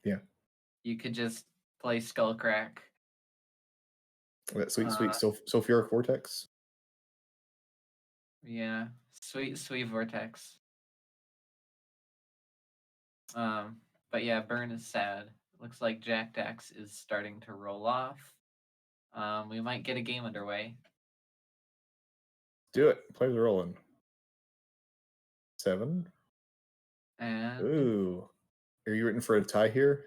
Yeah. You could just play Skullcrack. That sweet, Uh, sweet sulfuric vortex. yeah, sweet, sweet Vortex. But yeah, Burn is sad. Looks like Jack Dax is starting to roll off. We might get a game underway. Do it. Players are rolling. 7. And Ooh. Are you rooting for a tie here?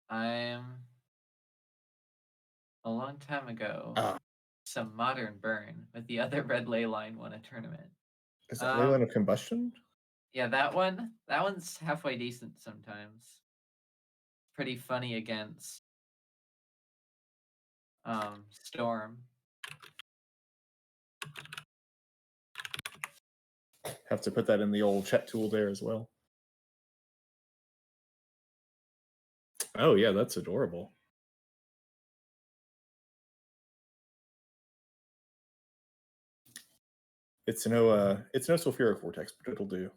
I'm a long time ago. Ah, Some modern Burn with the other red ley line won a tournament. is that Um, Leyline of Combustion? yeah, that one's halfway decent sometimes. Pretty funny against Storm. Have to put that in the old chat tool there as well. Oh yeah, that's adorable. It's no sulfuric vortex, but it'll do.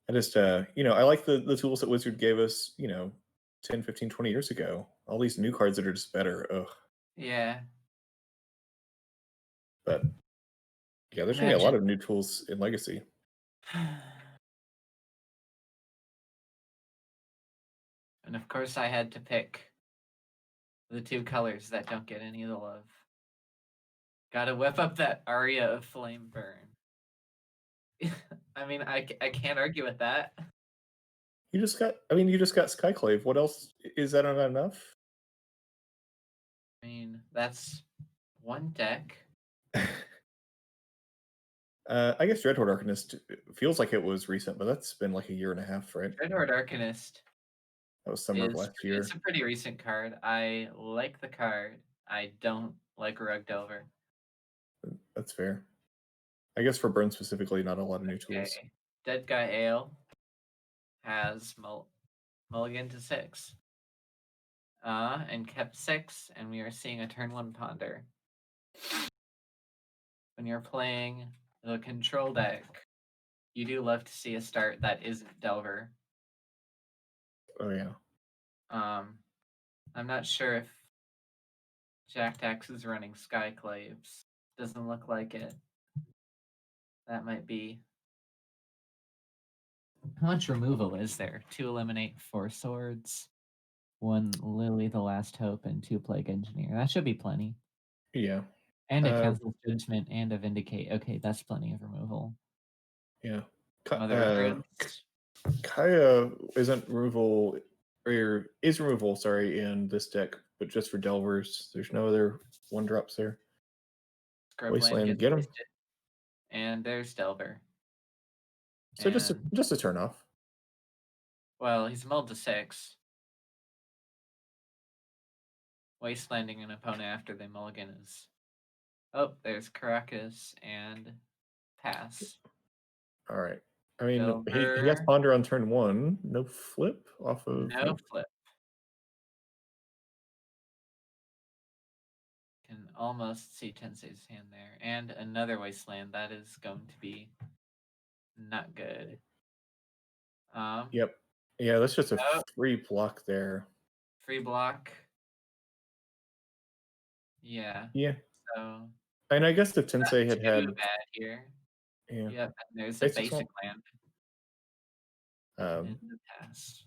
I just I like the tools that Wizard gave us, 10, 15, 20 years ago. All these new cards that are just better. Ugh. Yeah. But yeah, there's gonna be a lot Imagine. of new tools in Legacy. And of course, I had to pick the two colors that don't get any of the love. Gotta whip up that Aria of Flame Burn. I mean, I can't argue with that. You just got Skyclave. What else is that not enough? I mean, that's one deck. I guess Dreadhorde Arcanist feels like it was recent, but that's been like a year and a half, right? Dreadhorde Arcanist That was summer of last it's year. a pretty recent card. I like the card. I don't like Rug Delver. That's fair. I guess for Burn specifically, not a lot of new tools. Okay. Deadguy Ale has mulligan to 6. And kept 6, and we are seeing a turn 1 Ponder. When you're playing the control deck, you do love to see a start that isn't Delver. Oh yeah. I'm not sure if Jack Dax is running Skyclaves. Doesn't look like it. That might be. How much removal is there? 2 eliminate, 4 swords, 1 Lily the Last Hope, and 2 Plague Engineer. That should be plenty. Yeah. And a Council's Judgment and a Vindicate. Okay, that's plenty of removal. Yeah. Mother of Runes. Kaya isn't removal, or is removal, sorry, in this deck, but just for Delvers. There's no other 1-drops there. Scrubland Wasteland, gets get him. wasted. And there's Delver. So just a turn off. Well, he's mulled to 6. Wastelanding an opponent after they mulligan is. Oh, there's Caracas and pass. All right. I mean, he has Delver. Ponder on turn 1. No flip off of. No flip. Can almost see Tensei's hand there. And another Wasteland. That is going to be not good. Yep. Yeah, that's just a Oh, free block there. free block. Yeah. Yeah. So And I guess if not Tensei had too had. bad here. Yeah. Yep. And there's a Basic basic swamp. land in the past.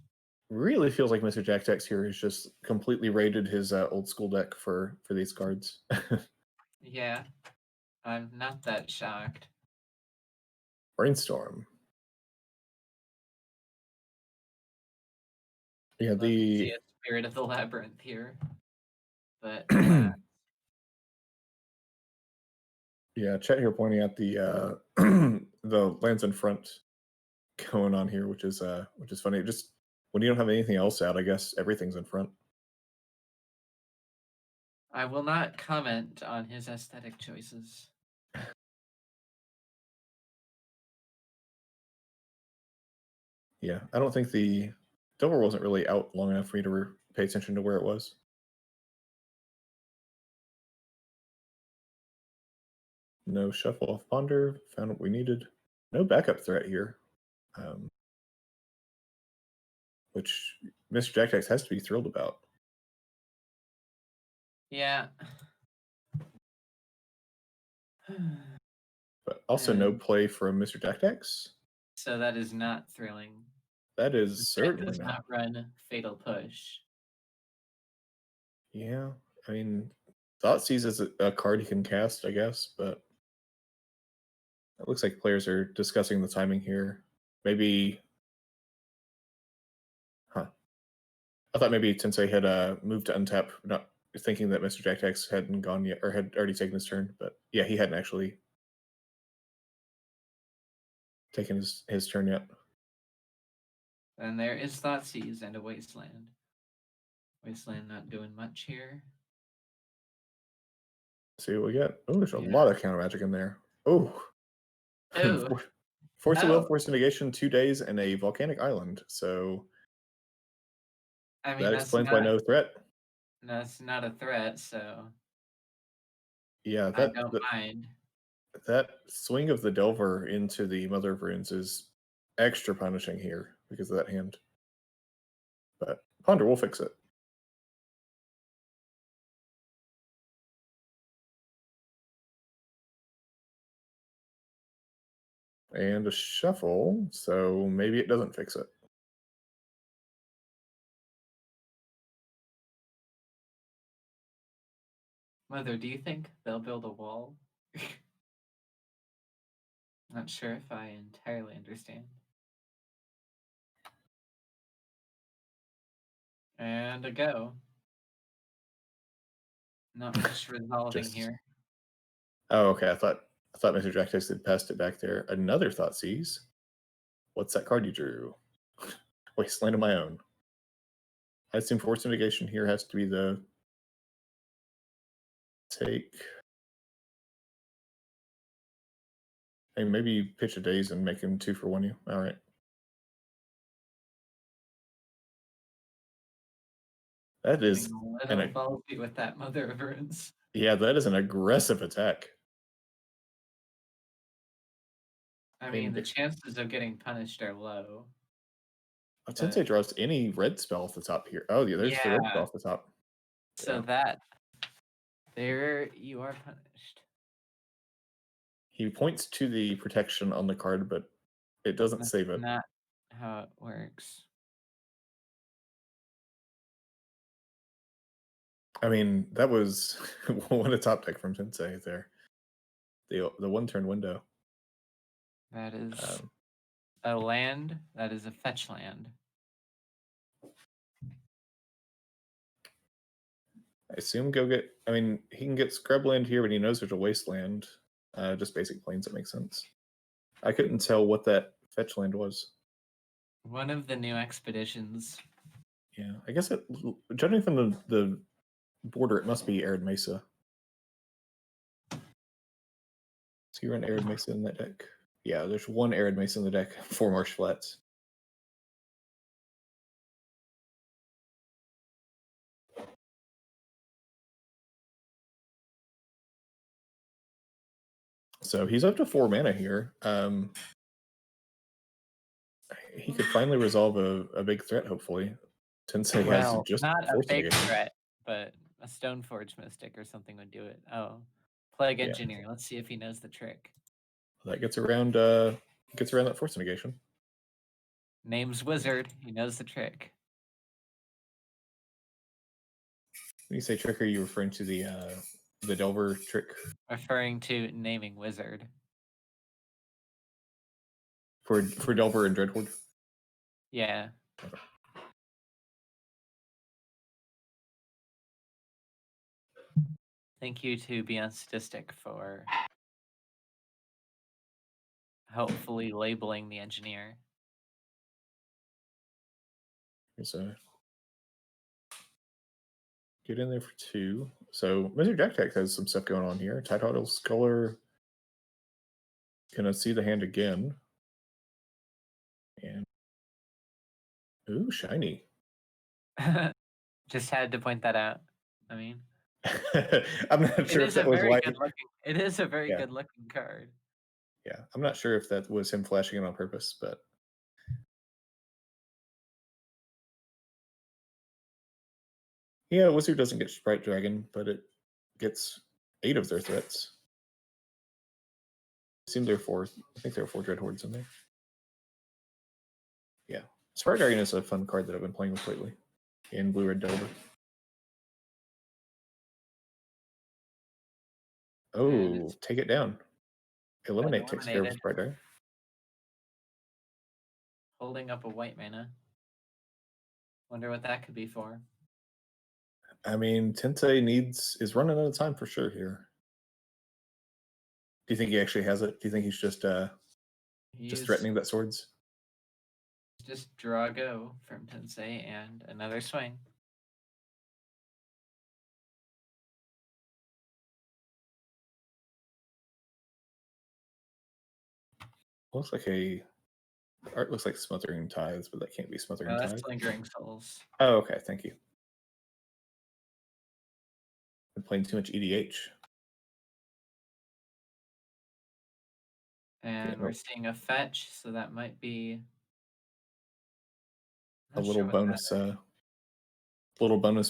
Really feels like Mr. Jack Tex here has just completely raided his old school deck for these cards. Yeah. I'm not that shocked. Brainstorm. Yeah, Love to see a Spirit of the Labyrinth here. But alas. Yeah, Chet here pointing out the the lands in front going on here, which is funny. Just when you don't have anything else out, I guess everything's in front. I will not comment on his aesthetic choices. Yeah, I don't think the Delver wasn't really out long enough for me to pay attention to where it was. No shuffle off Ponder. Found what we needed. no backup threat here, which Mr. Jack X has to be thrilled about. Yeah. But also no play from Mr. Jack X. So that is not thrilling. That The is set certainly does not. not run Fatal Push. Yeah, I mean, Thoughtseize is a card he can cast, I guess, but it looks like players are discussing the timing here. Maybe, I thought maybe Tensei had moved to untap, not thinking that Mr. Jack X hadn't gone yet, or had already taken his turn. But yeah, he hadn't actually taken his turn yet. And there is Thoughtseize and a Wasteland. Wasteland not doing much here. See what we get. Oh, there's a lot of counter magic in there. Oh, Force of Will, Force of Negation, 2 days, and a volcanic island. So I mean, that explains why no threat. That's not a threat, so yeah, I don't mind. That swing of the Delver into the Mother of Runes is extra punishing here because of that hand. But Ponder will fix it. And a shuffle, so maybe it doesn't fix it. Mother, do you think they'll build a wall? Not sure if I entirely understand. And a go. Not much resolving here. Oh, okay. I thought Mr. Jack Tex had passed it back there. Another Thoughtseize. What's that card you drew? Wasteland of my own. I assume Force of Negation here has to be the take. And maybe pitch a daze and make him 2 for 1 you. All right. That is a little ballsy with that Mother of Runes. Yeah, that is an aggressive attack. I mean, the chances of getting punished are low. Tensei draws any red spell off the top here. Oh, yeah, there's the red spell off the top. So there you are punished. He points to the protection on the card, but it doesn't save it. Not how it works. I mean, that was what a top deck from Tensei there. The 1-turn window. That is a land. That is a fetch land. I assume I mean, he can get Scrubland here, but he knows there's a Wasteland. Just basic planes, that makes sense. I couldn't tell what that fetch land was. One of the new expeditions. Yeah, I guess judging from the border, it must be Arid Mesa. So you run Arid Mesa in that deck? Yeah, there's 1 Arid Mesa in the deck, 4 Marsh Flats. So he's up to 4 mana here. He could finally resolve a big threat, hopefully. Tensei has just not a big threat, but a Stoneforge Mystic or something would do it. Oh, Plague Engineer. Let's see if he knows the trick. That gets around that Force Negation. Name's Wizard. He knows the trick. When you say trick, are you referring to the Delver trick? Referring to naming Wizard. For Delver and Dreadhorde? Yeah. Okay. Thank you to Beyond Statistic for helpfully labeling the engineer. Here's get in there for 2. So Mr. Jack Tech has some stuff going on here. Tidal Sculler. Gonna see the hand again. And ooh, shiny. Just had to point that out. I mean, I'm not sure if that was why. It is a very good looking card. Yeah, I'm not sure if that was him flashing it on purpose, but yeah, Wizard doesn't get Sprite Dragon, but it gets 8 of their threats. Seems there are 4. I think there are 4 Dread Hordes in there. Yeah, Sprite Dragon is a fun card that I've been playing with lately in Blue Red Delver. Oh, take it down. Eliminate takes care of eliminated. Sprite Dragon. Holding up a white mana. Wonder what that could be for. I mean, Tensei is running out of time for sure here. Do you think he actually has it? Do you think he's just threatening that swords? Just draw a go from Tensei and another swing. Looks like art looks like Smothering Tides, but that can't be Smothering No, Tides. that's Lingering Souls. Oh, okay, thank you. Been playing too much EDH. And we're seeing a fetch, so that might be a little bonus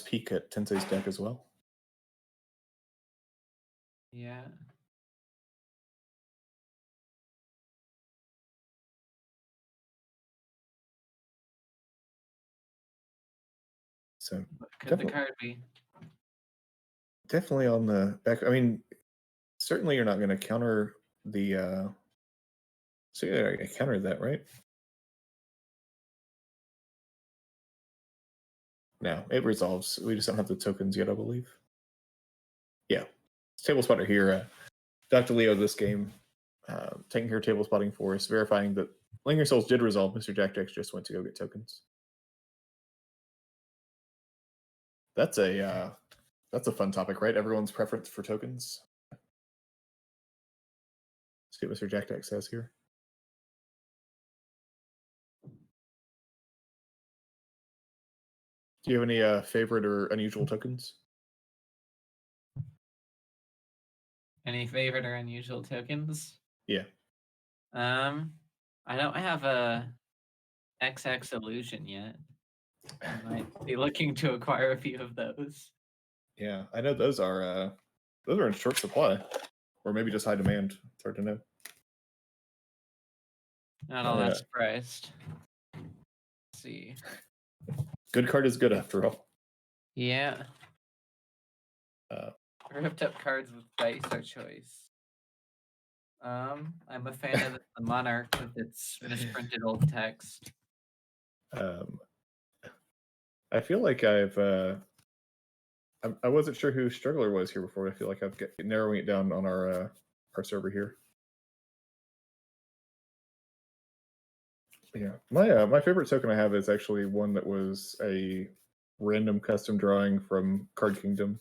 peek at Tensei's deck as well. Yeah. So what could the card be? Definitely on the back. I mean, certainly you're not going to counter the. So you're going to counter that, right? No, it resolves. We just don't have the tokens yet, I believe. Yeah, table spotter here. Dr. Leo, this game, taking care of table spotting for us, verifying that Linger Souls did resolve. Mr. Jack Jax just went to go get tokens. That's a fun topic, right? Everyone's preference for tokens. See what Mr. Jack Jack says here. Do you have any favorite or unusual tokens? Any favorite or unusual tokens? Yeah. I don't have a XX Illusion yet. I might be looking to acquire a few of those. Yeah, I know those are in short supply, or maybe just high demand. It's hard to know. Not all that surprised. Let's see. Good card is good after all. Yeah. Ripped up cards with dice or choice. I'm a fan of the Monarch with its misprinted old text. I feel like I wasn't sure who Struggler was here before. I feel like I've got narrowing it down on our server here. Yeah, my favorite token I have is actually one that was a random custom drawing from Card Kingdom.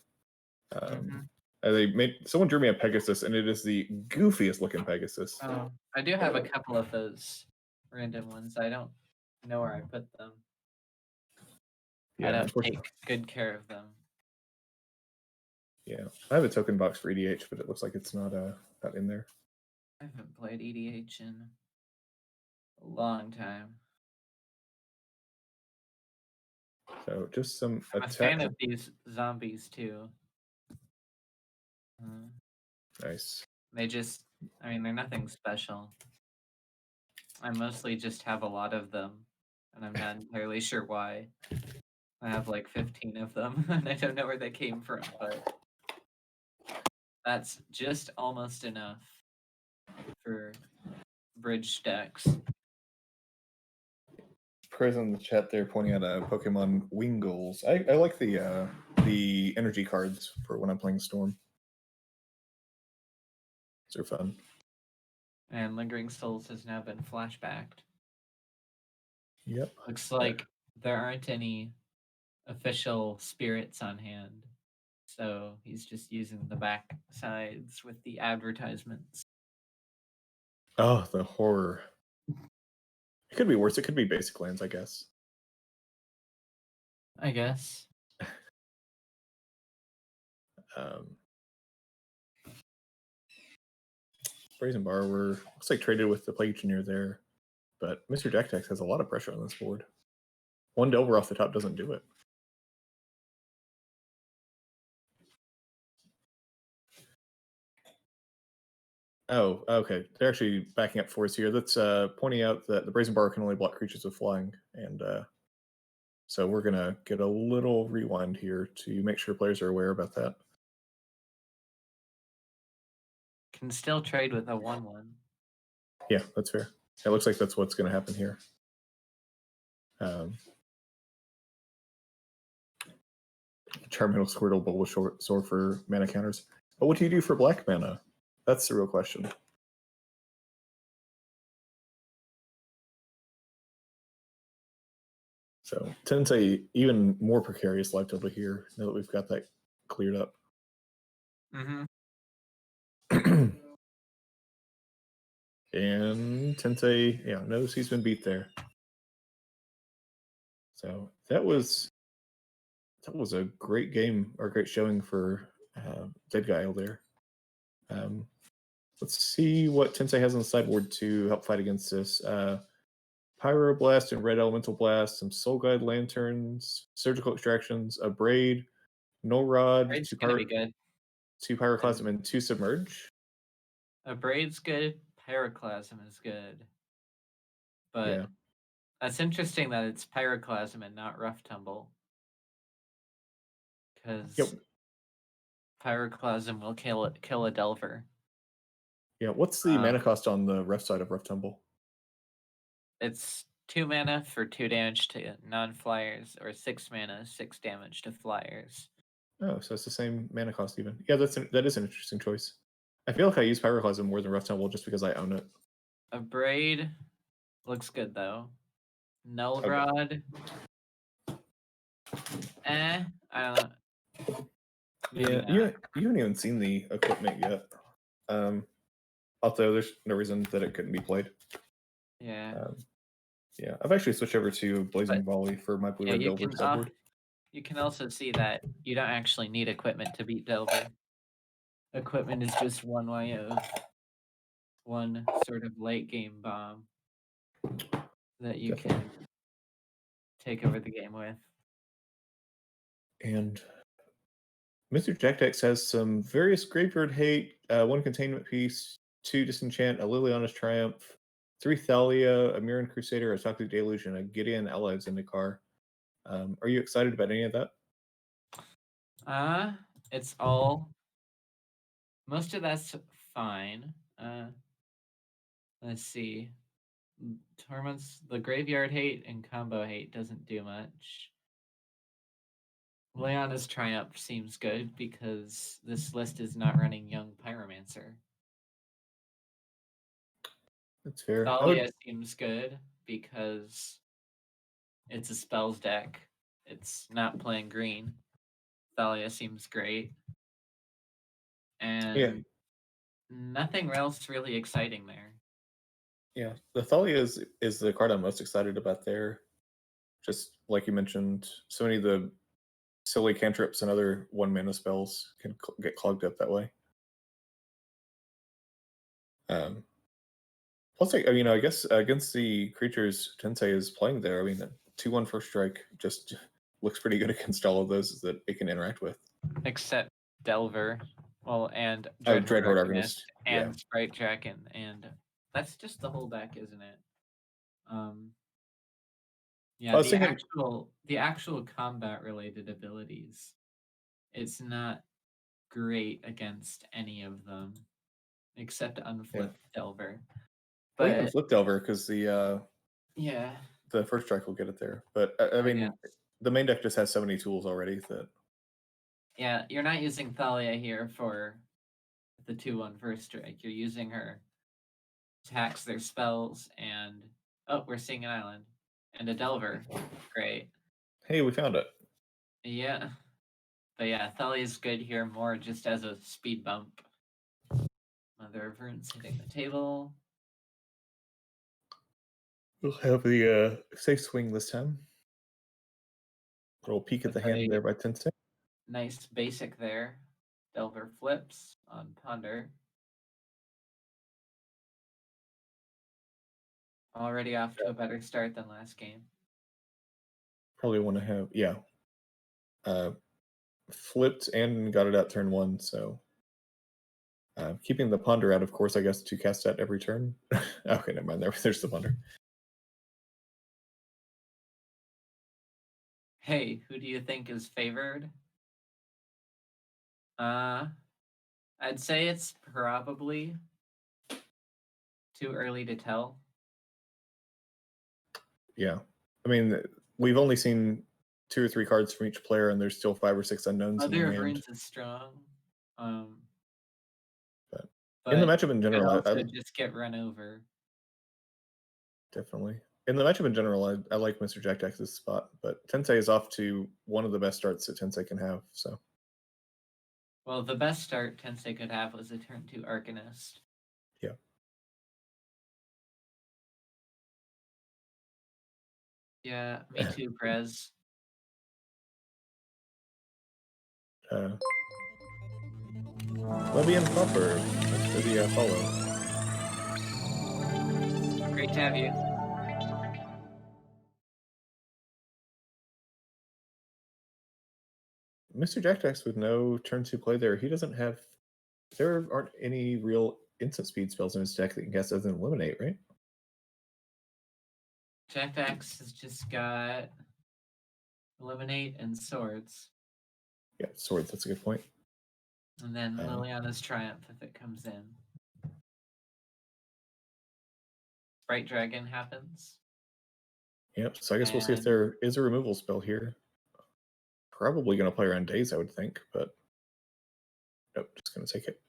Someone drew me a Pegasus, and it is the goofiest looking Pegasus. Oh, I do have a couple of those random ones. I don't know where I put them. Yeah, I don't take good care of them. Yeah, I have a token box for EDH, but it looks like it's not in there. I haven't played EDH in a long time. So just some I'm a fan of these zombies too. Nice. They're nothing special. I mostly just have a lot of them, and I'm not entirely sure why. I have like 15 of them, and I don't know where they came from, but that's just almost enough for bridge decks. Chris in the chat there pointing out Pokemon Wingulls. I like the energy cards for when I'm playing Storm. They're fun. And Lingering Souls has now been flashbacked. Yep. Looks like there aren't any official spirits on hand. So he's just using the back sides with the advertisements. Oh, the horror. It could be worse. It could be basic lands, I guess. I guess. Brazen Borrower looks like traded with the Plague Engineer there, but Mr. Decktex has a lot of pressure on this board. One Delver off the top doesn't do it. Oh, okay. They're actually backing up force here. That's pointing out that the Brazen Borrower can only block creatures with flying, and so we're gonna get a little rewind here to make sure players are aware about that. Can still trade with a 1/1. Yeah, that's fair. It looks like that's what's going to happen here. Charmander, Squirtle, Bulbasaur for mana counters. But what do you do for black mana? That's the real question. So Tensei, even more precarious life total here, now that we've got that cleared up. Mm-hmm. And Tensei, yeah, knows he's been beat there. So that was a great game, or great showing for Deadguy there. Let's see what Tensei has on the sideboard to help fight against this. Pyroblast and Red Elemental Blast, some Soul Guide Lanterns, Surgical Extractions, a Braid, No Rod, Braid's gonna be good. 2 Pyroclasm, and 2 Submerge. A Braid's good. Pyroclasm is good. But Yeah. that's interesting that it's Pyroclasm and not Rough Tumble. Because Pyroclasm will kill a Delver. Yeah, what's the mana cost on the rough side of Rough Tumble? It's 2 mana for 2 damage to non-flyers, or 6 mana, 6 damage to flyers. Oh, so it's the same mana cost even. Yeah, that is an interesting choice. I feel like I use Pyroclasm more than Rough Tumble just because I own it. A Braid looks good though. Null Rod. I don't know. Maybe yeah, not. you haven't even seen the equipment yet. Although there's no reason that it couldn't be played. Yeah. Yeah, I've actually switched over to Blazing Volley for my Blue Red Delver sideboard. You can also see that you don't actually need equipment to beat Delver. Equipment is just one way of one sort of late game bomb that you can take over the game with. And Mr. Jackdex has some various Graveyard Hate, 1 Containment Piece, 2 Disenchant, a Liliana's Triumph, 3 Thalia, a Mirren Crusader, a Toxic Deluge, and a Gideon Allies in the car. Are you excited about any of that? It's all... Most of that's fine. Let's see. Torments, the Graveyard Hate and Combo Hate doesn't do much. Leona's Triumph seems good because this list is not running Young Pyromancer. That's fair. Thalia seems good because it's a spells deck. It's not playing green. Thalia seems great. And nothing else really exciting there. Yeah, the Thalia is the card I'm most excited about there. Just like you mentioned, so many of the silly cantrips and other 1 mana spells can get clogged up that way. Plus, I guess against the creatures Tensei is playing there, the 2/1 first strike just looks pretty good against all of those that it can interact with. Except Delver, and Dreadhorde Arcanist, and Sprite Draken, and that's just the whole deck, isn't it? Yeah, the actual combat related abilities, it's not great against any of them, except Unflipped Delver. But even Flip Delver, because the first strike will get it there. But the main deck just has so many tools already that. Yeah, you're not using Thalia here for the 2/1 first strike. You're using her attacks their spells, and we're seeing an island and a Delver. Great. Hey, we found it. Yeah. But yeah, Thalia's good here more just as a speed bump. Mother of Runes hitting the table. We'll have the safe swing this time. Little peek at the hand there by Tensei. Nice basic there. Delver flips on Ponder. Already off to a better start than last game. Probably want to have, yeah. Flipped and got it out turn 1, so keeping the ponder out, of course, I guess, to cast that every turn. Okay, never mind. There's the ponder. Hey, who do you think is favored? I'd say it's probably too early to tell. Yeah. I mean, we've only seen 2 or 3 cards from each player, and there's still 5 or 6 unknowns in Mother their of hand. Runes is strong. But in the matchup in could general, also just get run over. Definitely. In the matchup in general, I like Mr. Jack Jack's spot, but Tensei is off to one of the best starts that Tensei can have, so. Well, the best start Tensei could have was a turn 2 Arcanist. Yeah. Yeah, me too, Prez. Levy and Popper. Thanks for the follow. Great to have you. Mr. Jack Jacks with no turn 2 play there. He doesn't have. There aren't any real instant speed spells in his deck that he can cast other than Eliminate, right? Jack X has just got Eliminate and Swords. Yeah, Swords. That's a good point. And then Liliana's Triumph if it comes in. Sprite Dragon happens. Yep, so I guess we'll see if there is a removal spell here. Probably going to play around Days, I would think, but nope, just going to take it.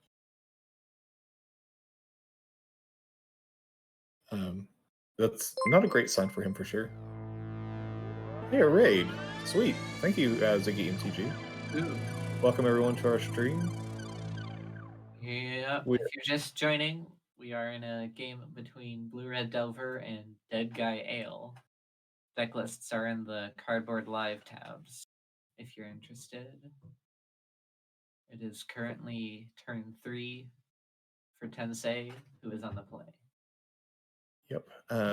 That's not a great sign for him for sure. Hey, a raid. Sweet. Thank you, Ziggy MTG. Ooh. Welcome everyone to our stream. Yeah, if you're just joining, we are in a game between Blue Red Delver and Deadguy Ale. Deck lists are in the Cardboard Live tabs if you're interested. It is currently turn 3 for Tensei, who is on the play. Yep.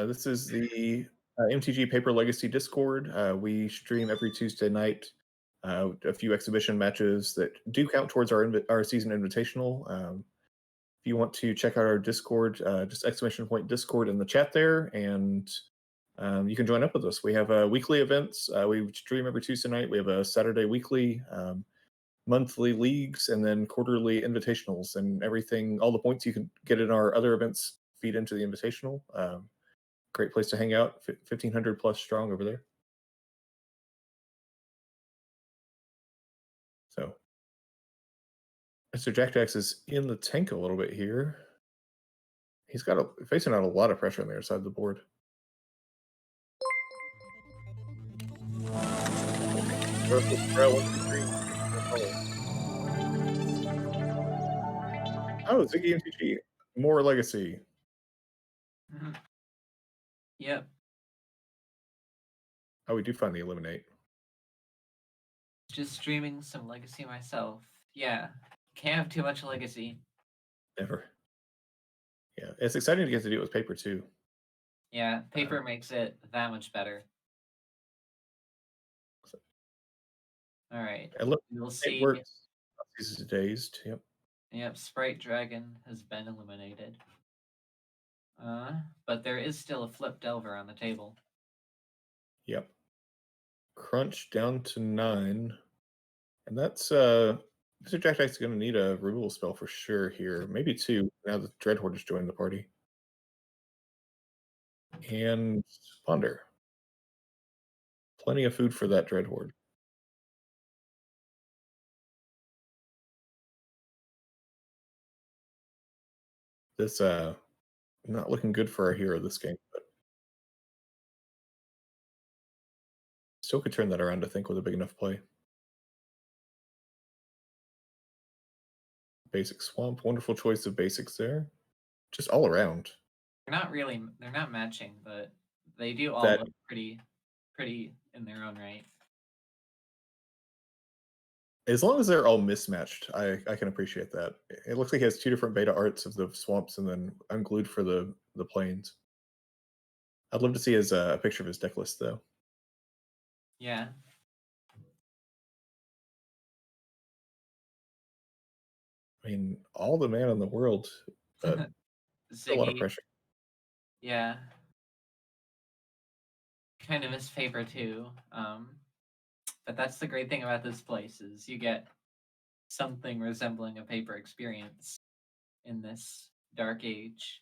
This is the MTG Paper Legacy Discord. We stream every Tuesday night a few exhibition matches that do count towards our season invitational. If you want to check out our Discord, just exclamation point Discord in the chat there, and you can join up with us. We have weekly events. We stream every Tuesday night. We have a Saturday weekly, monthly leagues, and then quarterly invitationals, and everything. All the points you can get in our other events feed into the invitational. Great place to hang out. 1,500 plus strong over there. So, Mr. Jack Jacks is in the tank a little bit here. He's got facing out a lot of pressure on the other side of the board. Oh, Ziggy MTG. More Legacy. Yep. Oh, we do find the Eliminate. Just streaming some Legacy myself. Yeah. Can't have too much Legacy. Never. Yeah, it's exciting to get to do it with paper too. Yeah, paper makes it that much better. All right. We'll see. Works. This is Dazed. Yep. Yep, Sprite Dragon has been eliminated. But there is still a Flip Delver on the table. Yep. Crunch down to 9. And that's Mr. Jack Jack's going to need a removal spell for sure here. Maybe 2 now that Dreadhorde has joined the party. And Ponder. Plenty of food for that Dreadhorde. This not looking good for our hero this game, but still could turn that around, I think, with a big enough play. Basic Swamp, wonderful choice of basics there. Just all around. They're not matching, but they do all look pretty in their own right. As long as they're all mismatched, I can appreciate that. It looks like he has 2 different beta arts of the swamps and then unglued for the plains. I'd love to see his a picture of his deck list though. Yeah. I mean, all the man in the world, but a lot of Ziggy. pressure. Yeah. Kind of his favor too. But that's the great thing about this place is you get something resembling a paper experience in this dark age.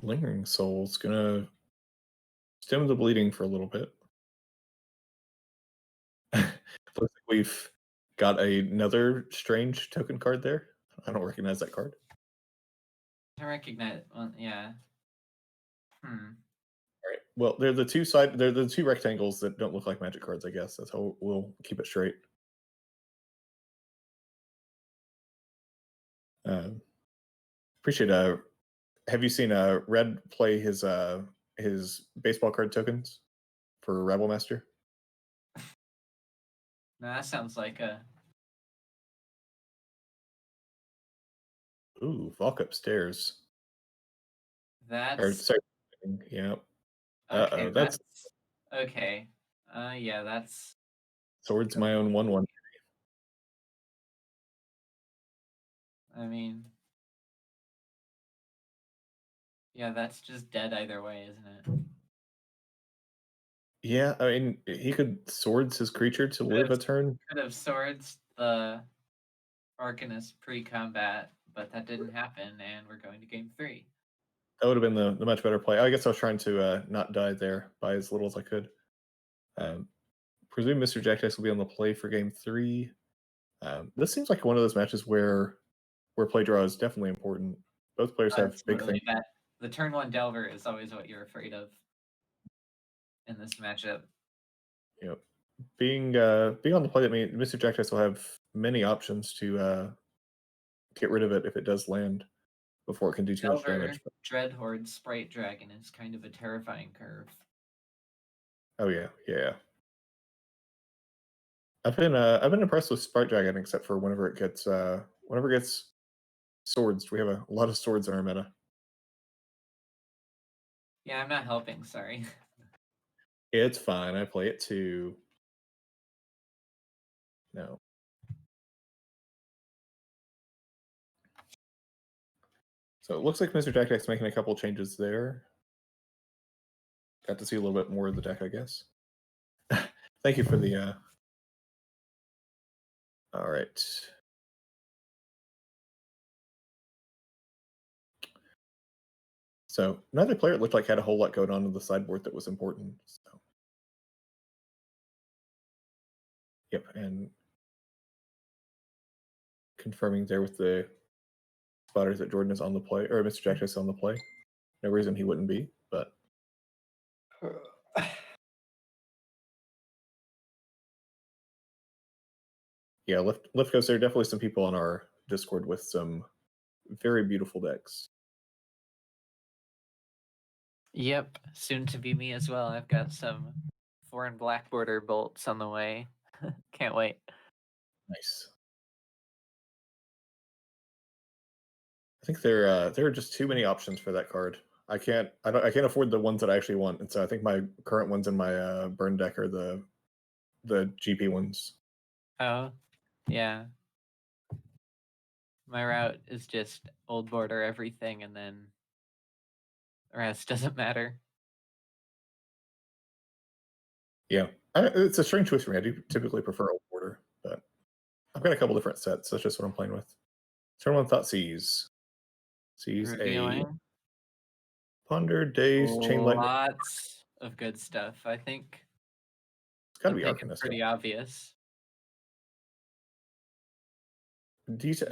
Lingering Soul's gonna stem the bleeding for a little bit. Looks like we've got another strange token card there. I don't recognize that card. I recognize. Well, yeah. All right. Well, they're the two rectangles that don't look like magic cards. I guess that's how we'll keep it straight. Appreciate. Have you seen Red play his baseball card tokens for Rebel Master? No, that sounds like a. Ooh, Valk upstairs. Or That's sorry, yeah. okay. Oh, that's okay. Yeah, that's. Swords my own 1/1. I mean, yeah, that's just dead either way, isn't it? Yeah, I mean he could swords his creature to live a turn. Could have swords the Arcanist pre-combat, but that didn't happen, and we're going to game 3. That would have been the much better play. I guess I was trying to not die there by as little as I could. Presume Mr. Jack Dice will be on the play for game 3. This seems like one of those matches where play draw is definitely important. Both players have big things. That the turn 1 Delver is always what you're afraid of in this matchup. Yep. Being on the play, that means Mr. Jack Dice will have many options to get rid of it if it does land before it can do too much damage. Dreadhorde Sprite Dragon is kind of a terrifying curve. Oh yeah, yeah. I've been impressed with Sprite Dragon, except for whenever it gets swords. We have a lot of swords in our meta. Yeah, I'm not helping. Sorry. It's fine. I play it too. No. So it looks like Mr. Jack Deck's making a couple changes there. Got to see a little bit more of the deck, I guess. Thank you for the. All right. So neither player looked like had a whole lot going on in the sideboard that was important. So. Yep, and confirming there with the spotters that Jordan is on the play, or Mr. Jack is on the play. No reason he wouldn't be, but. Yeah, Lift Coast, there are definitely some people on our Discord with some very beautiful decks. Yep, soon to be me as well. I've got some foreign black border bolts on the way. Can't wait. Nice. I think there are just too many options for that card. I can't afford the ones that I actually want, and so I think my current ones in my burn deck are the GP ones. Oh, yeah. My route is just old border everything, and then the rest doesn't matter. Yeah, it's a strange choice for me. I do typically prefer old border, but I've got a couple different sets. That's just what I'm playing with. Turn 1 Thought Sees a Ponder, Daze, Chain Lightning. Lots of good stuff. I think It's got to the be pick is Arcanist. pretty obvious. Do you take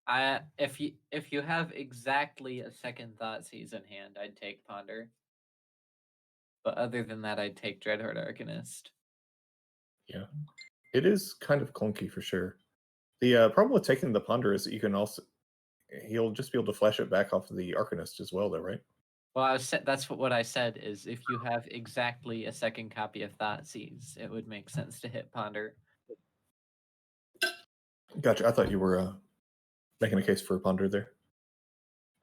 Arcanist? If you have exactly a second Thought Seize in hand, I'd take Ponder. But other than that, I'd take Dreadhorde Arcanist. Yeah, it is kind of clunky for sure. The problem with taking the Ponder is that you can also he'll just be able to flash it back off of the Arcanist as well, though, right? Well, that's what I said is if you have exactly a second copy of Thoughtseize, it would make sense to hit Ponder. Gotcha. I thought you were making a case for Ponder there.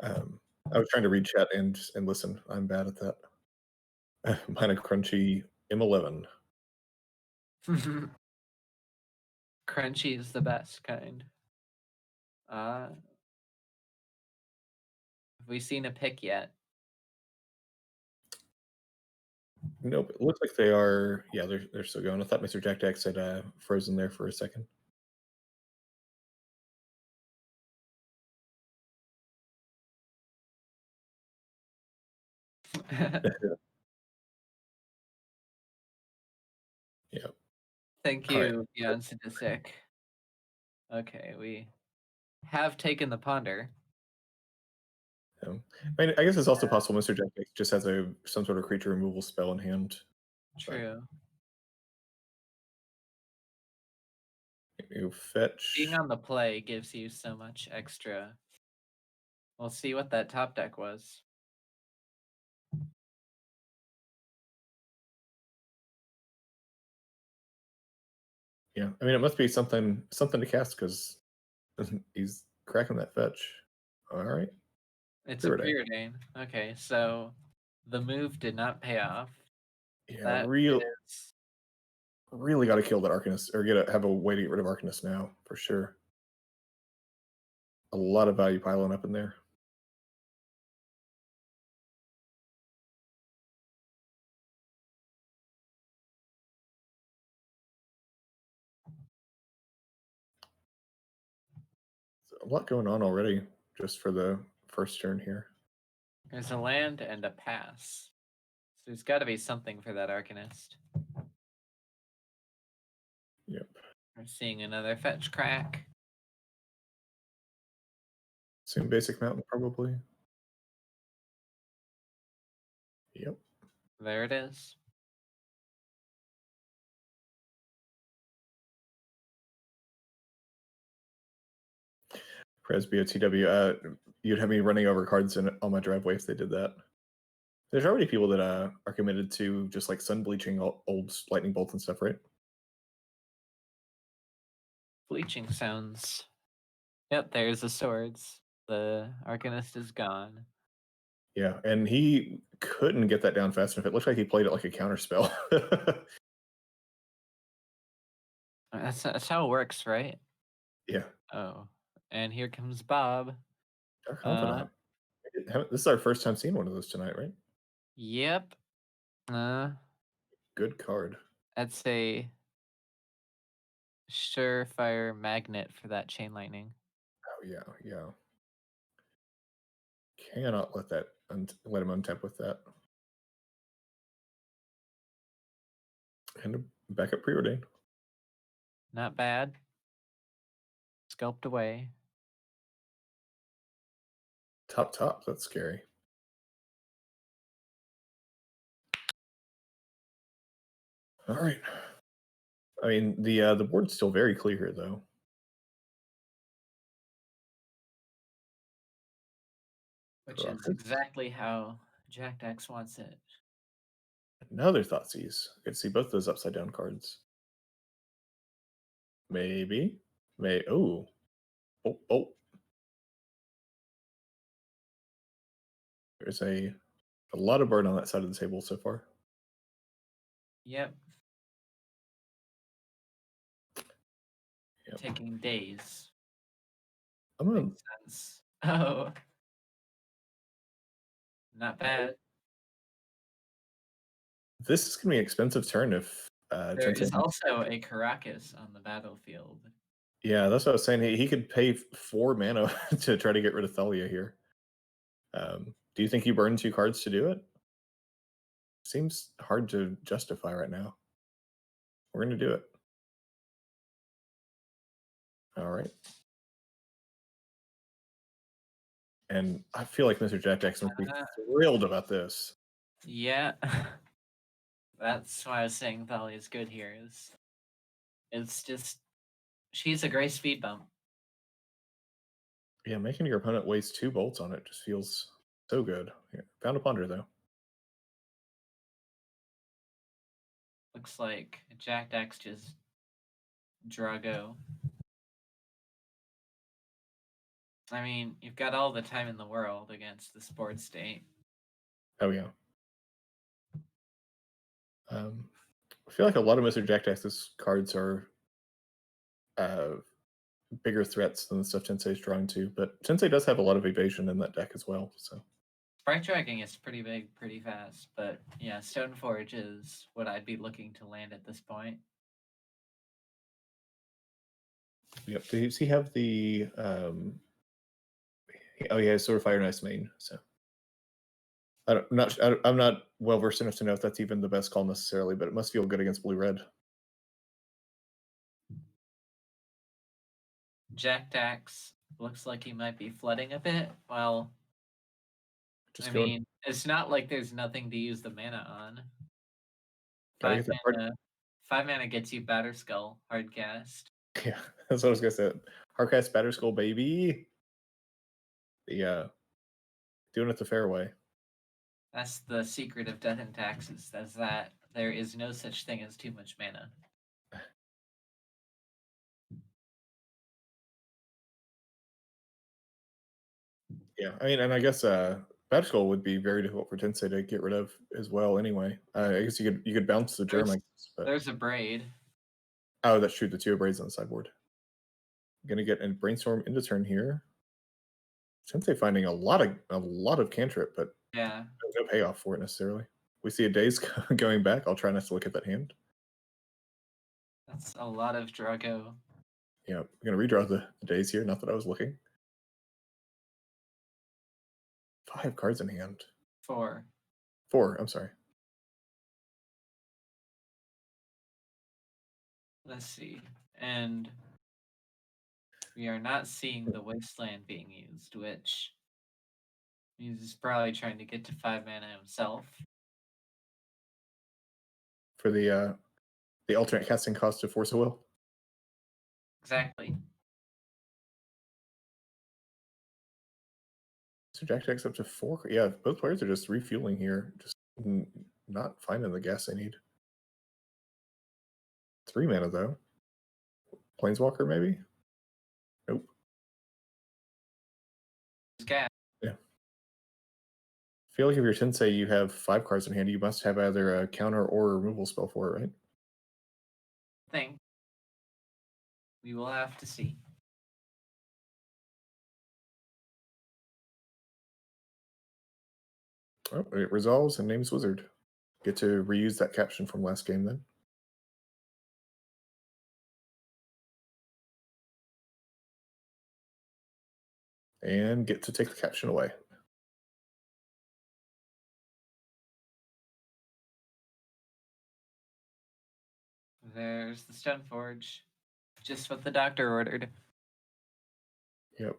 I was trying to read chat and listen. I'm bad at that. Mine a crunchy M11. Crunchy is the best kind. Have we seen a pick yet? Nope. It looks like they are. Yeah, they're still going. I thought Mr. Jack Dex had frozen there for a second. Yeah. Thank All right. you, Beyond Sadistic. Okay, we have taken the ponder. I mean, I guess it's also possible Mr. Jack Dex just has some sort of creature removal spell in hand. True. You fetch. Being on the play gives you so much extra. We'll see what that top deck was. Yeah, I mean, it must be something to cast because he's cracking that fetch. All right. It's a Preordain. preordain. Okay, so the move did not pay off. Yeah, That is really got to kill that Arcanist, or have a way to get rid of Arcanist now for sure. A lot of value piling up in there. So a lot going on already just for the first turn here. there's a land and a pass. So there's got to be something for that Arcanist. Yep. We're seeing another fetch crack. Same basic mountain probably. Yep. There it is. Presbyo TW. You'd have me running over cards on my driveway if they did that. There's already people that are committed to just like sun bleaching old lightning bolts and stuff, right? Bleaching sounds. Yep, there's the swords. The Arcanist is gone. Yeah, and he couldn't get that down fast enough. It looked like he played it like a counter spell. That's how it works, right? Yeah. Oh, and here comes Bob. Dark Confidant. This is our first time seeing one of those tonight, right? Yep. Good card. That's a surefire magnet for that chain lightning. Oh yeah. Cannot let that let him untap with that. And a backup preordain. Not bad. Sculpt away. Top. That's scary. All right. I mean, the board's still very clear here, though. Which is exactly how Jack Dex wants it. Another Thoughtseize. I could see both those upside down cards. Maybe. Oh. There's a lot of burn on that side of the table so far. Yep. Yep. Taking days. I'm gonna. Makes sense. Oh. Not bad. This is gonna be an expensive turn if There is also a Caracas on the battlefield. Yeah, that's what I was saying. He could pay 4 mana to try to get rid of Thalia here. Do you think you burn 2 cards to do it? Seems hard to justify right now. We're going to do it. All right. And I feel like Mr. Jack Jackson would be thrilled about this. Yeah. That's why I was saying Thalia's good here. It's just she's a great speed bump. Yeah, making your opponent waste 2 bolts on it just feels so good. Yeah, found a ponder though. Looks like Jack Dex just Drago. I mean, you've got all the time in the world against the sports state. Oh yeah. I feel like a lot of Mr. Jack Jack's cards are bigger threats than the stuff Tensei's drawing to, but Tensei does have a lot of evasion in that deck as well. So Sprite tracking is pretty big, pretty fast, but yeah, Stoneforge is what I'd be looking to land at this point. yep. Does he have the? Oh yeah, Sword of Fire and Ice main. So I'm not well versed enough to know if that's even the best call necessarily, but it must feel good against blue red. Jack Dax looks like he might be flooding a bit. Well, Just I feeling. mean, it's not like there's nothing to use the mana on. Gotta Five get that hard. mana, 5 mana gets you Batter Skull, hardcast. Yeah, that's what I was gonna say. Hardcast Batter Skull, baby. The doing it the fair way. That's the secret of Death and Taxes. That's that there is no such thing as too much mana. Yeah, I mean, and I guess Batter Skull would be very difficult for Tensei to get rid of as well. Anyway, I guess you could bounce the germ. I guess, but There's a braid. oh, that's true. The two braids on the sideboard. Gonna get a brainstorm into turn here. Tensei finding a lot of cantrip, but Yeah. no payoff for it necessarily. We see a days going back. I'll try not to look at that hand. That's a lot of Drago. Yeah, I'm gonna redraw the days here. Not that I was looking. 5 cards in hand. 4. 4. I'm sorry. Let's see. And we are not seeing the Wasteland being used, which means he's probably trying to get to 5 mana himself. For the alternate casting cost of Force of Will. Exactly. So Jack Jack's up to 4. Yeah, both players are just refueling here. Just not finding the gas they need. 3 mana though. Planeswalker maybe? Nope. Gas. Yeah. I feel like if you're Tensei, you have 5 cards in hand. You must have either a counter or a removal spell for it, right? Thing. We will have to see. Oh, it resolves and names Wizard. Get to reuse that caption from last game then. And get to take the caption away. There's the Stoneforge. Just what the doctor ordered. Yep.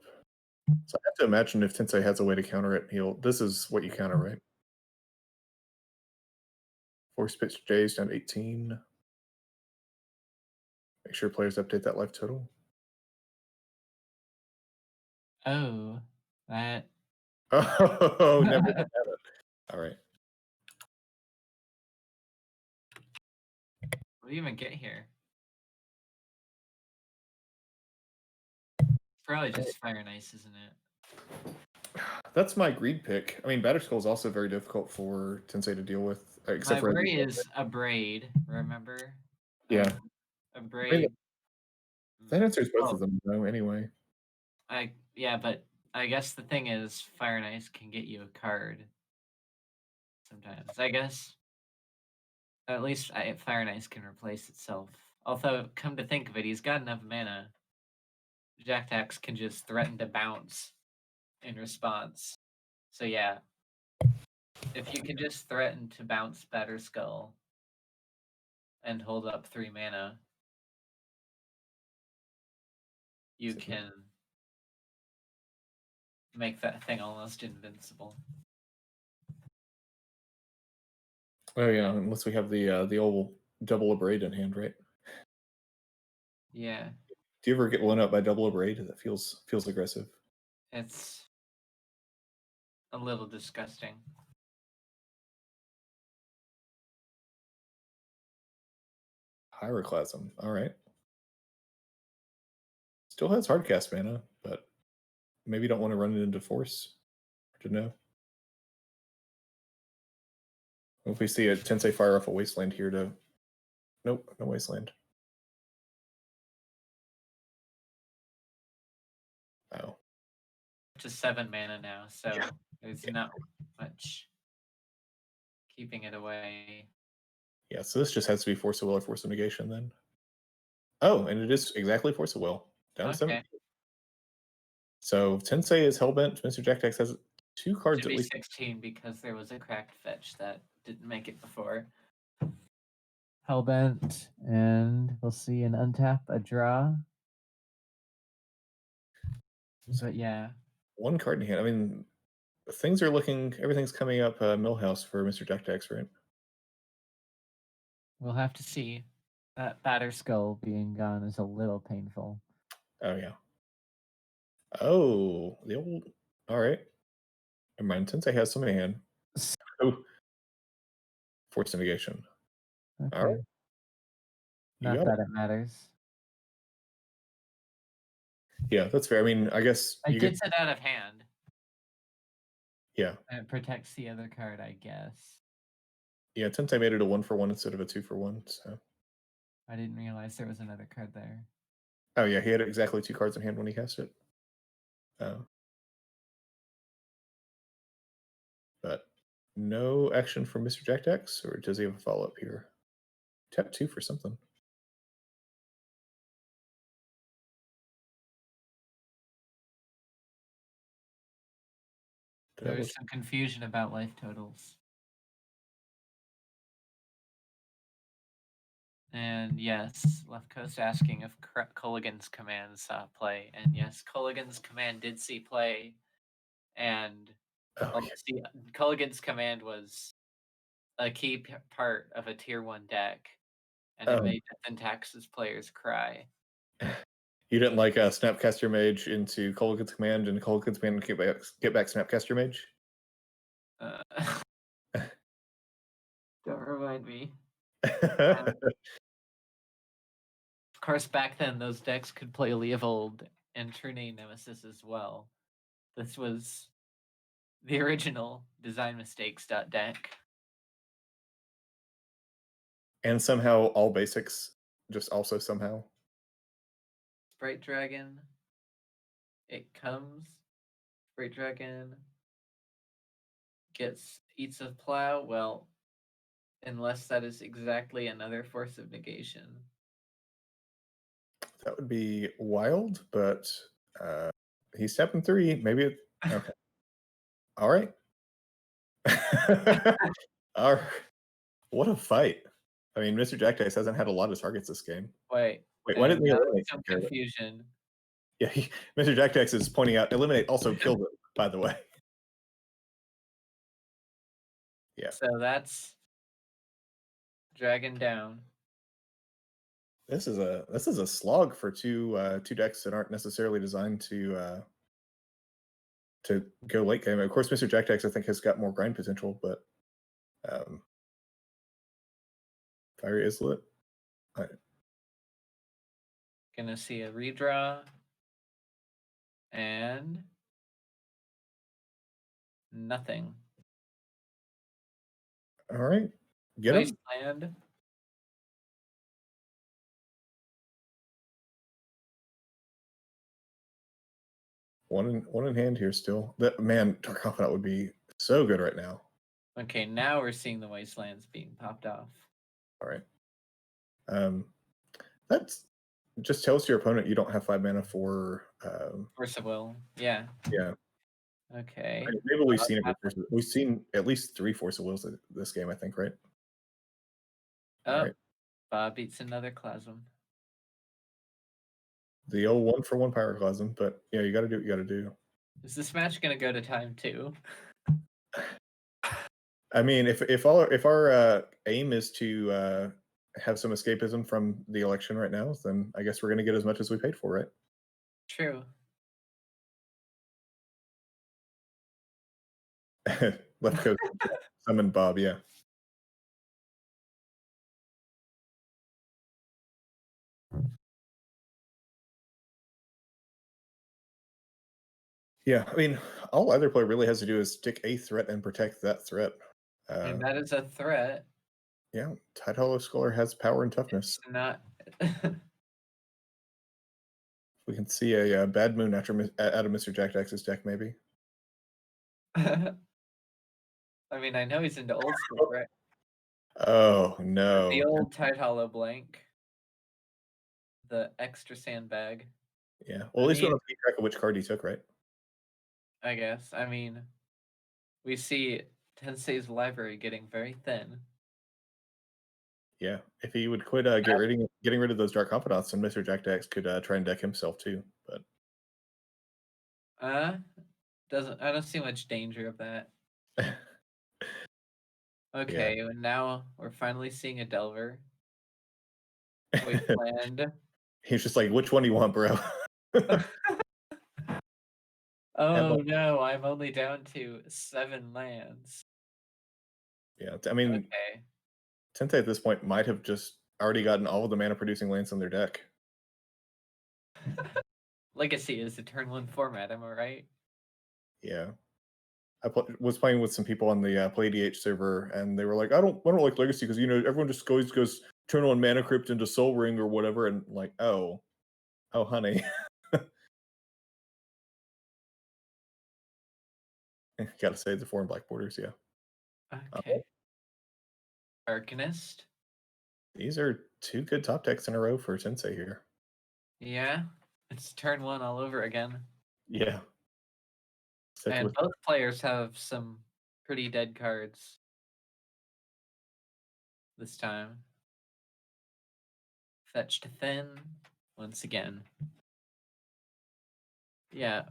So I have to imagine if Tensei has a way to counter it, this is what you counter, right? Force pitch Jays down 18. Make sure players update that life total. Oh, that. Oh, never did have it. All right. What do you even get here? Probably just Fire and Ice, isn't it? That's my greed pick. I mean, Batterskull is also very difficult for Tensei to deal with, except My for worry is a braid, remember? yeah. A I mean, braid. that answers both Oh, of them, though. Anyway, yeah, but I guess the thing is, Fire and Ice can get you a card sometimes. I guess at least Fire and Ice can replace itself. Although, come to think of it, he's got enough mana. Jack Tax can just threaten to bounce in response. So yeah, if you can just threaten to bounce Batter Skull and hold up 3 mana, you can make that thing almost invincible. oh yeah, unless we have the old double abrade in hand, right? Yeah, Do you ever get blown up by double abrade? That feels aggressive. it's a little disgusting. Hieroclasm. All right. Still has hardcast mana, but maybe don't want to run it into force. To know. If we see a Tensei fire off a wasteland here to. Nope, no wasteland. Oh. Just 7 mana now, so Yeah. there's not much keeping it away. Yeah, so this just has to be Force of Will or Force of Negation then. Oh, and it is exactly Force of Will. Down to 7. Okay. So Tensei is Hellbent. Mr. Jackdax has 2 cards Should at be least. 16 because there was a cracked fetch that didn't make it before. Hellbent, and we'll see an untap, a draw. But yeah, 1 card in hand. I mean, things are looking. Everything's coming up Millhouse for Mr. Jackdax, right? we'll have to see. That batter skull being gone is a little painful. Oh yeah. Oh, the old. All right. Never mind. Tensei has some in hand. Oh, Force of Negation. Okay. All right. You Not got it. that it matters. Yeah, that's fair. I mean, I guess I you did get. set out of hand. Yeah. And it protects the other card, I guess. Yeah, Tensei made it a 1-for-1 instead of a 2-for-1. So. I didn't realize there was another card there. Oh yeah, he had exactly 2 cards in hand when he cast it. But no action from Mr. Jackdax, or does he have a follow up here? Tap 2 for something. There's some confusion about life totals. And yes, Left Coast asking if Culligan's command saw play. And yes, Culligan's command did see play. And Oh, yeah. see, Culligan's command was a key part of a tier 1 deck. And it made Death and Taxes players cry. You didn't like Snapcaster Mage into Culligan's command and Culligan's command get back Snapcaster Mage? Don't remind me. Of course, back then, those decks could play Leovold and Trine Nemesis as well. This was the original Design Mistakes deck. And somehow all basics, just also somehow. Sprite Dragon. It comes. Sprite Dragon eats a plow. Well, unless that is exactly another Force of Negation. That would be wild, but he's stepping 3. Maybe it. Okay. All right. All right. What a fight. I mean, Mr. Jackdace hasn't had a lot of targets this game. Wait, why didn't we now eliminate some him? confusion. Yeah, Mr. Jackdax is pointing out eliminate also killed it, by the way. Yeah. So that's Dragon down. This is a slog for two decks that aren't necessarily designed to go late game. Of course, Mr. Jackdax I think has got more grind potential, but Fire is lit. Right. Gonna see a redraw and nothing. All right, get him. Wasteland. One in hand here still. That man, Dark Confidant would be so good right now. Okay, now we're seeing the wastelands being popped off. All right. That's just tells your opponent you don't have 5 mana for. Force of Will. Yeah. Yeah. Okay. Maybe we've seen it. We've seen at least 3 Force of Wills this game, I think, right? Oh, All right. Bob beats another Clasm. The old 1-for-1 Pyroclasm, but yeah, you got to do what you got to do. Is this match gonna go to time 2? I mean, if our aim is to have some escapism from the election right now, then I guess we're going to get as much as we paid for, right? True. Left Coast summon Bob, yeah. Yeah, I mean, all either player really has to do is stick a threat and protect that threat. I mean, that is a threat. Yeah, Tide Hollow Scholar has power and toughness. It's not. We can see a Bad Moon out of Mr. Jack Dax's deck, maybe. I mean, I know he's into old school, right? Oh The no! old Tide Hollow blank. The extra sandbag. Yeah, well, I at least we mean, don't keep track of which card he took, right? I guess. I mean, we see Tensei's library getting very thin. Yeah, if he would quit getting rid of those Dark Confidants, then Mr. Jack Dax could try and deck himself too. But I don't see much danger of that. yeah, Okay, and now we're finally seeing a Delver. We planned. he's just like, which one do you want, bro? Oh no, I'm only down to 7 lands. Yeah, I mean, Okay. Tente at this point might have just already gotten all of the mana producing lands on their deck. Legacy is a turn 1 format, am I right? Yeah. Was playing with some people on the Play DH server, and they were like, I don't like Legacy because everyone just goes turn on Mana Crypt into Soul Ring or whatever, and like, oh, honey, gotta say the 4 and black borders, yeah. Okay. Arcanist. These are 2 good top decks in a row for Tensei here. Yeah, it's turn 1 all over again. Yeah. And both players have some pretty dead cards this time. Fetch to thin once again. Yeah,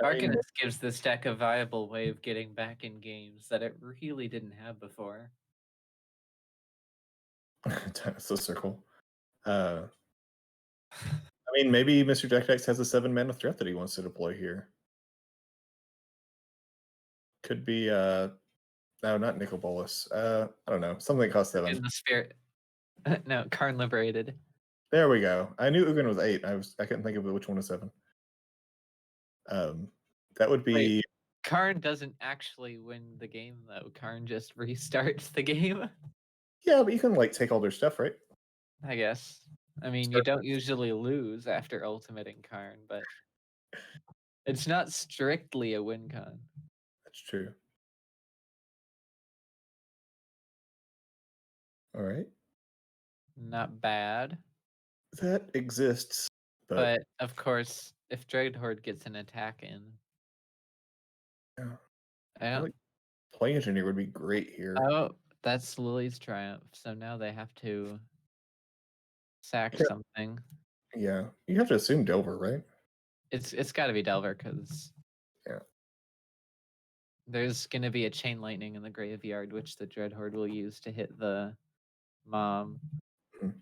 Arcanist gives this deck a viable way of getting back in games that it really didn't have before. It's a circle. I mean, maybe Mr. Jack Dex has a 7 mana threat that he wants to deploy here. Could be no, not Nicol Bolas. I don't know, something that costs 7. In the spirit. No, Karn Liberated. There we go. I knew Ugin was 8. I couldn't think of which one was 7. That would be. Wait, Karn doesn't actually win the game though. Karn just restarts the game. Yeah, but you can like take all their stuff, right? I guess. I mean, you don't usually lose after ultimating Karn, but it's not strictly a win con. That's true. All right. Not bad. That exists, But of course, if Dreadhorde gets an attack in, yeah, I I don't. like Play Engineer would be great here. Oh, that's Lily's Triumph. So now they have to sack something. Yeah, you have to assume Delver, right? It's got to be Delver because Yeah. there's gonna be a Chain Lightning in the graveyard, which the Dreadhorde will use to hit the mom. Mhm.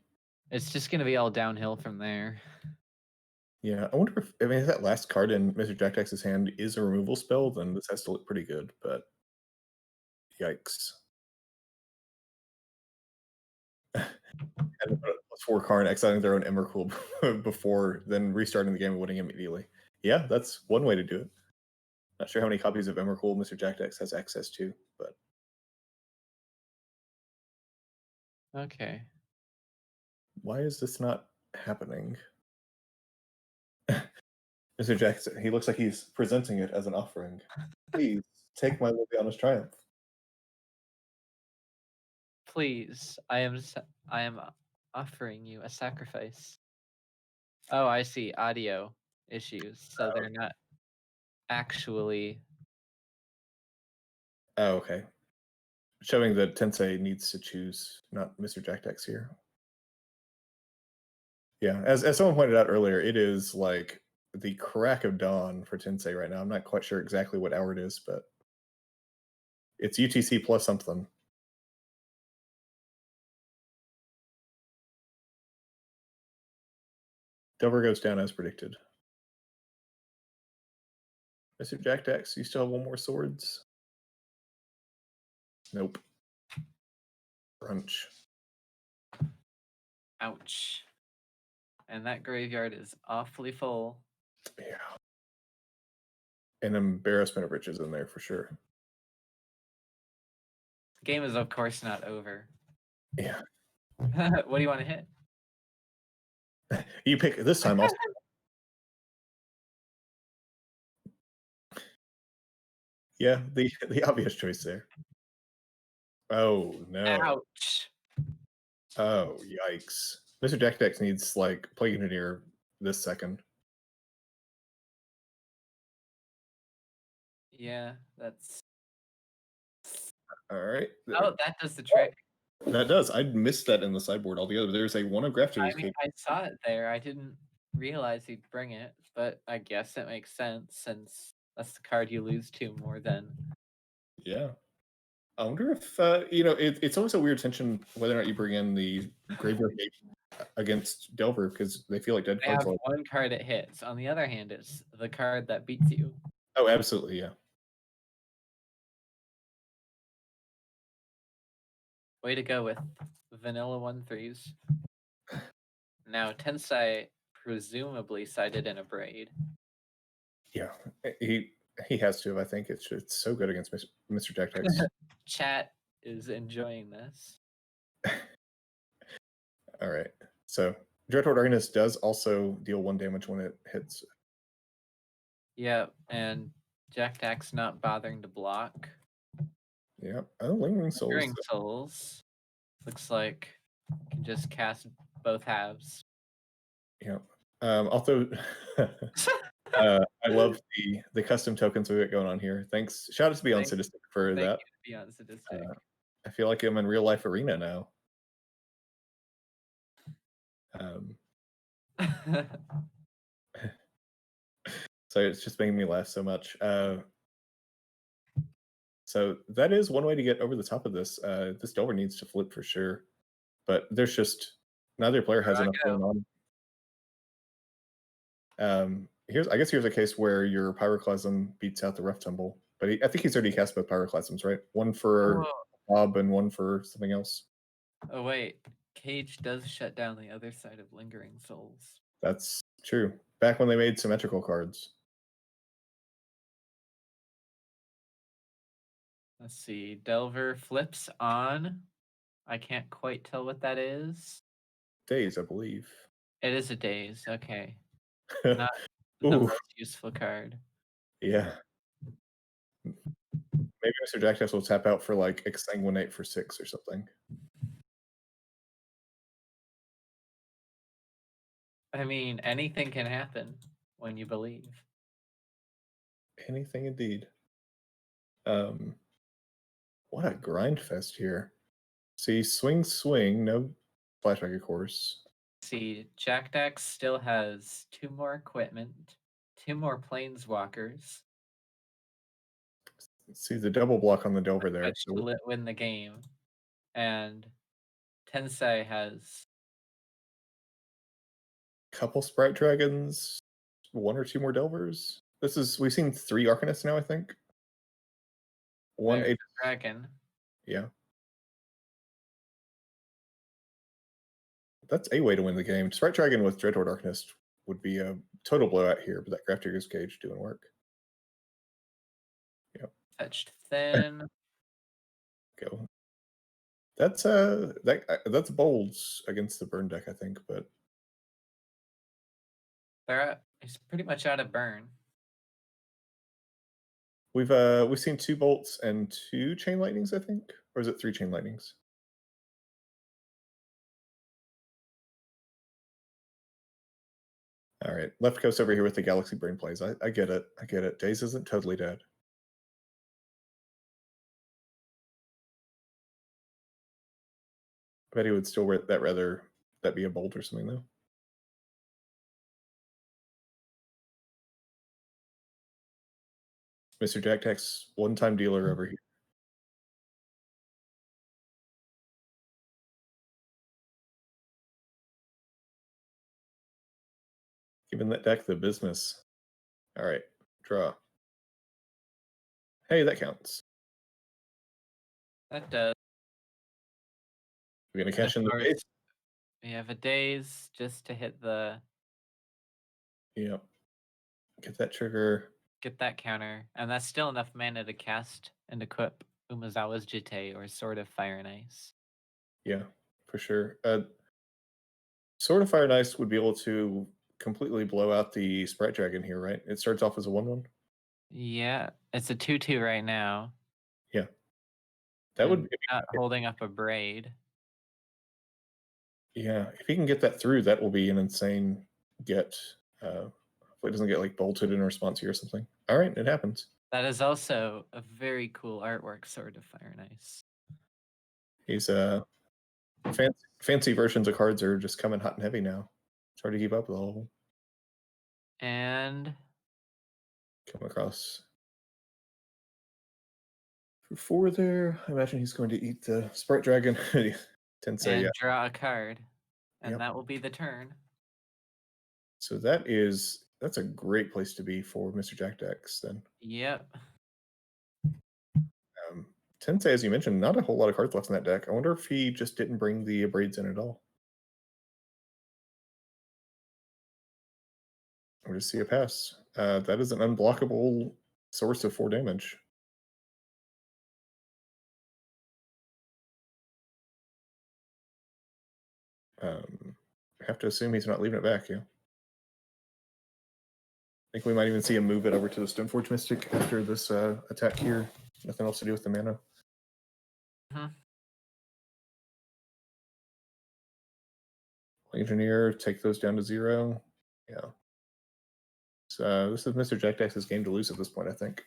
It's just gonna be all downhill from there. Yeah, I wonder if that last card in Mr. Jack Dex's hand is a removal spell, then this has to look pretty good, but yikes. And +4 card exiling their own Emrakul before then restarting the game and winning immediately. Yeah, that's one way to do it. Not sure how many copies of Emrakul Mr. Jack Dex has access to, but Okay. why is this not happening? Mr. Jackson, he looks like he's presenting it as an offering. Please take my Liliana's Triumph. Please, I am offering you a sacrifice. Oh, I see. Audio issues. So they're not actually. Oh, okay. Showing that Tensei needs to choose, not Mr. Jack Dex here. Yeah, as someone pointed out earlier, it is like the crack of dawn for Tensei right now. I'm not quite sure exactly what hour it is, but it's UTC plus something. Delver goes down as predicted. Mr. Jack Dex, you still have 1 more swords? Nope. Crunch. Ouch. And that graveyard is awfully full. Yeah. an embarrassment of riches in there for sure. Game is of course not over. Yeah. What do you want to hit? You pick this time also. Yeah, the obvious choice there. Oh no. Ouch. Oh yikes. Mr. Jack Dex needs like Plague Engineer this second. Yeah, that's. All right. Oh, that does the trick. That does. I'd missed that in the sideboard altogether. There's a one of Grafter's I mean, Cage. I saw it there. I didn't realize he'd bring it, but I guess it makes sense since that's the card you lose to more than. Yeah. I wonder if it's always a weird tension whether or not you bring in the Graveyard Gate against Delver because they feel like dead They cards. have one card it hits. On the other hand, it's the card that beats you. Oh, absolutely, yeah. Way to go with vanilla 1/3s. Now Tensai presumably sided in a braid. Yeah, he has to. I think it's so good against Mr. Jack Dex. Chat is enjoying this. All right, so Dreadhorde Arcanist does also deal 1 damage when it hits. Yeah, and Jack Dax not bothering to block. Yeah, oh, Lingering Souls. Lingering Souls looks like can just cast both halves. Yeah. Also, I love the custom tokens we got going on here. Thanks. Shout out to Beyond Sadistic for that. Thank you, Beyond Sadistic. I feel like I'm in real life arena now. So it's just making me laugh so much. So that is one way to get over the top of this. This Delver needs to flip for sure, but there's just neither player has enough going on. I guess here's a case where your Pyroclasm beats out the Rough Tumble, but I think he's already cast both Pyroclasms, right? One for Bob and one for something else. Oh wait, Cage does shut down the other side of Lingering Souls. That's true. Back when they made symmetrical cards. Let's see. Delver flips on. I can't quite tell what that is. Days, I believe. It is a daze. Okay. Not the most useful card. Yeah. Maybe Mr. Jackdash will tap out for like Exsanguinate for 6 or something. I mean, anything can happen when you believe. Anything indeed. What a grind fest here. See, swing, no flashback, of course. See, Jack Dax still has 2 more equipment, 2 more planeswalkers. See the double block on the Delver there. Which will win the game. And Tensei has couple Sprite Dragons, 1 or 2 more Delvers. We've seen 3 Arcanists now, I think. 1 dragon. Yeah. That's a way to win the game. Sprite Dragon with Dreadhorde Arcanist would be a total blowout here, but that Grafdigger's Cage doing work. Yep. Touched thin. Go. That's bolds against the burn deck, I think, but He's pretty much out of burn. We've seen 2 bolts and 2 chain lightnings, I think, or is it 3 chain lightnings? All right, left coast over here with the Galaxy Brain plays. I get it. I get it. Daze isn't totally dead. I bet he would still rather that be a bolt or something though. Mr. Jack Tax, one-time dealer over here. Giving that deck the business. All right, draw. Hey, that counts. That does. We're gonna cash in the base. We have a daze just to hit the. Yep. Get that trigger. get that counter, and that's still enough mana to cast and equip Umezawa's Jite or Sword of Fire and Ice. Yeah, for sure. Sword of Fire and Ice would be able to completely blow out the Sprite Dragon here, right? It starts off as a 1/1. Yeah, it's a 2/2 right now. Yeah. That would be, not holding up a braid. yeah, if he can get that through, that will be an insane get. Hopefully it doesn't get like bolted in response here or something. All right, it happens. That is also a very cool artwork, Sword of Fire and Ice. He's fancy versions of cards are just coming hot and heavy now. It's hard to keep up with all of them. And Come across for 4 there. I imagine he's going to eat the Sprite Dragon. Tensei, yeah. draw a card. And Yep. that will be the turn. So that's a great place to be for Mr. Jack decks then. Yep. Tensei, as you mentioned, not a whole lot of cards left in that deck. I wonder if he just didn't bring the braids in at all. Or just see a pass. That is an unblockable source of 4 damage. I have to assume he's not leaving it back, yeah. I think we might even see him move it over to the Stoneforge Mystic after this attack here. Nothing else to do with the mana. Legionnaire, take those down to 0. Yeah. So this is Mr. Jack Deck's game to lose at this point, I think.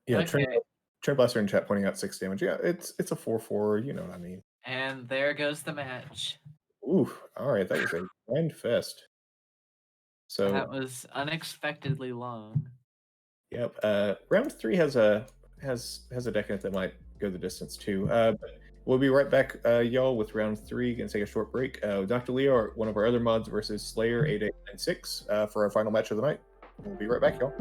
Yeah, Okay. Trent Blaster in chat pointing out 6 damage. Yeah, it's a 4/4, you know what I mean. And there goes the match. Ooh, all right, that was a grand fest. So that was unexpectedly long. Yep. Round 3 has a deck in it that might go the distance too. But we'll be right back, y'all, with round 3. Gonna take a short break. Dr. Leo, one of our other mods, versus Slayer 8896 for our final match of the night. We'll be right back, y'all.